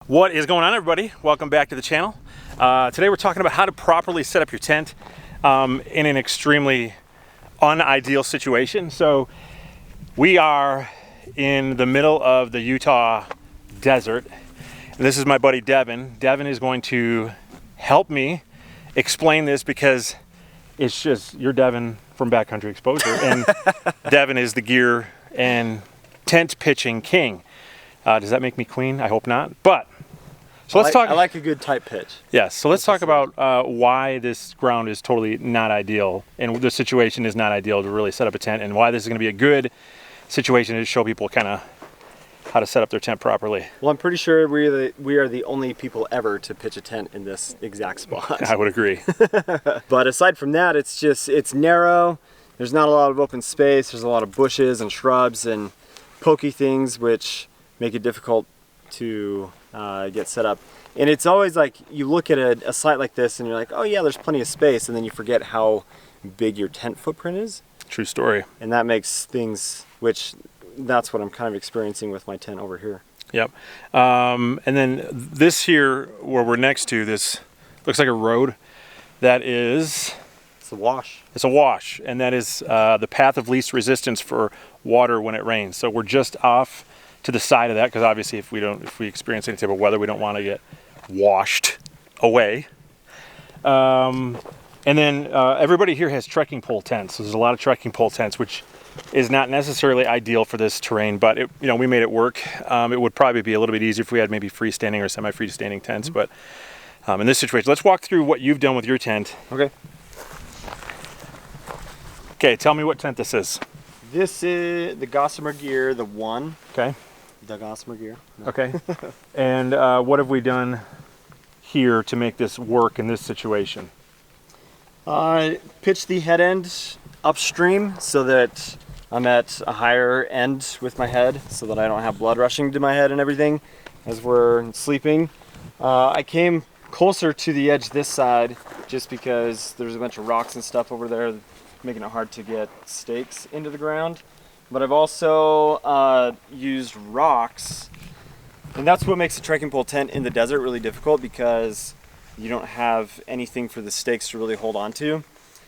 What is going on, everybody? Welcome back to the channel. Today we're talking about how to properly set up your tent in an extremely unideal situation. So we are in the middle of the Utah desert. And this is my buddy Devin. Devin is going to help me explain this because it's just, you're Devin from Backcountry Exposure, and Devin is the gear and tent pitching king. Does that make me queen? I hope not. But so let's talk. I like a good tight pitch. Yes. So let's talk about why this ground is totally not ideal, and the situation is not ideal to really set up a tent, and why this is going to be a good situation to show people kind of how to set up their tent properly. Well, I'm pretty sure we are the only people ever to pitch a tent in this exact spot. I would agree. But aside from that, it's narrow. There's not a lot of open space. There's a lot of bushes and shrubs and pokey things, which make it difficult to get set up. And it's always like you look at a site like this and you're like, oh yeah, there's plenty of space, and then you forget how big your tent footprint is. True story. And that makes things, that's what I'm kind of experiencing with my tent over here. Yep. And then this here, where we're next to, this looks like a road. That is... It's a wash. It's a wash, and that is the path of least resistance for water when it rains. So we're just off to the side of that, because obviously if we experience any type of weather, we don't want to get washed away. And then everybody here has trekking pole tents. So there's a lot of trekking pole tents, which is not necessarily ideal for this terrain, but we made it work. It would probably be a little bit easier if we had maybe freestanding or semi-freestanding tents, but in this situation, let's walk through what you've done with your tent. Okay. Okay, tell me what tent this is. This is the Gossamer Gear, the one. Okay. The Gossamer Gear. No. Okay. And what have we done here to make this work in this situation? Pitch the head end upstream so that I'm at a higher end with my head, so that I don't have blood rushing to my head and everything as we're sleeping. I came closer to the edge this side just because there's a bunch of rocks and stuff over there, making it hard to get stakes into the ground. But I've also used rocks, and that's what makes a trekking pole tent in the desert really difficult, because you don't have anything for the stakes to really hold on to.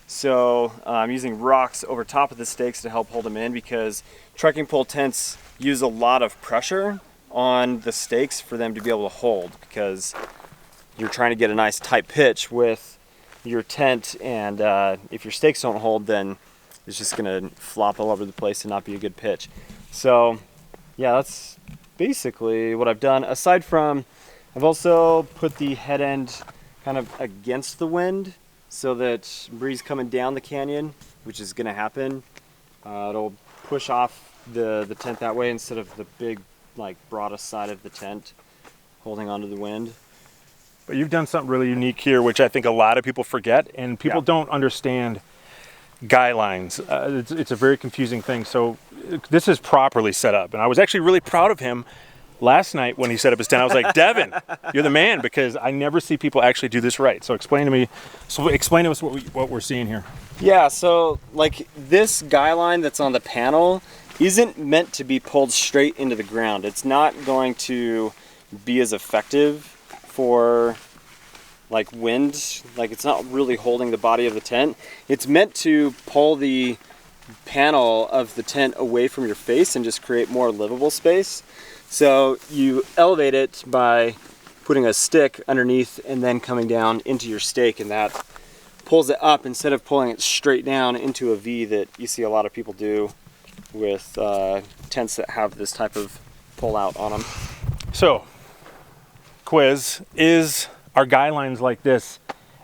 So I'm using rocks over top of the stakes to help hold them in, because trekking pole tents use a lot of pressure on the stakes for them to be able to hold, because you're trying to get a nice tight pitch with your tent, and if your stakes don't hold, then it's just gonna flop all over the place and not be a good pitch. So yeah, that's basically what I've done. Aside from, I've also put the head end kind of against the wind, so that breeze coming down the canyon, which is gonna happen, it'll push off the tent that way instead of the big, like, broadest side of the tent holding onto the wind. But you've done something really unique here, which I think a lot of people forget, and people don't understand guy lines. It's a very confusing thing. So this is properly set up, and I was actually really proud of him last night when he set up his tent. I was like, Devin, you're the man, because I never see people actually do this right. So explain to us what we're seeing here. Yeah, so like this guy line that's on the panel isn't meant to be pulled straight into the ground. It's not going to be as effective for like wind. Like, it's not really holding the body of the tent. It's meant to pull the panel of the tent away from your face and just create more livable space. So you elevate it by putting a stick underneath and then coming down into your stake, and that pulls it up instead of pulling it straight down into a V that you see a lot of people do with tents that have this type of pull out on them. So, quiz, are guy lines like this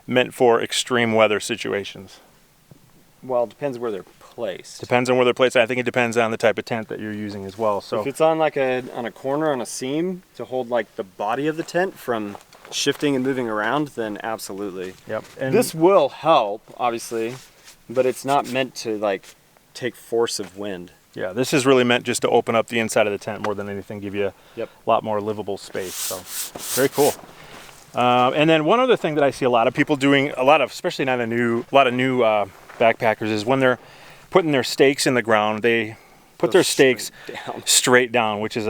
meant for extreme weather situations? Well, it depends where they're placed. Depends on where they're placed. I think it depends on the type of tent that you're using as well. So if it's on like on a corner on a seam to hold like the body of the tent from shifting and moving around, then absolutely. Yep. And this will help, obviously, but it's not meant to like take force of wind. Yeah, this is really meant just to open up the inside of the tent more than anything, give you a lot more livable space. So very cool. And then one other thing that I see a lot of people doing, especially not a lot of new backpackers, is when they're putting their stakes in the ground, they put their stakes straight down, which is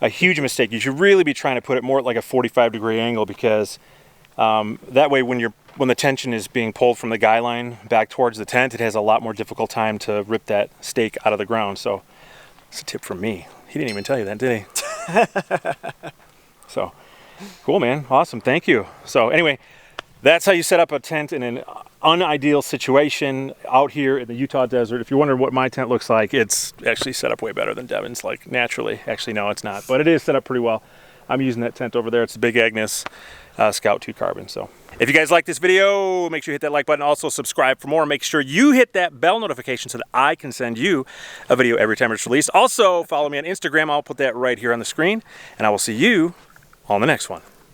a huge mistake. You should really be trying to put it more at like a 45-degree angle, because that way when the tension is being pulled from the guy line back towards the tent, it has a lot more difficult time to rip that stake out of the ground. So it's a tip from me. He didn't even tell you that, did he? So cool, man. Awesome. Thank you. So anyway, that's how you set up a tent in an unideal situation out here in the Utah desert. If you're wondering what my tent looks like, it's actually set up way better than Devin's, like naturally. Actually, no, it's not, but it is set up pretty well. I'm using that tent over there. It's the Big Agnes Scout 2 Carbon. So if you guys like this video, make sure you hit that like button. Also subscribe for more. Make sure you hit that bell notification so that I can send you a video every time it's released. Also follow me on Instagram. I'll put that right here on the screen, and I will see you on the next one.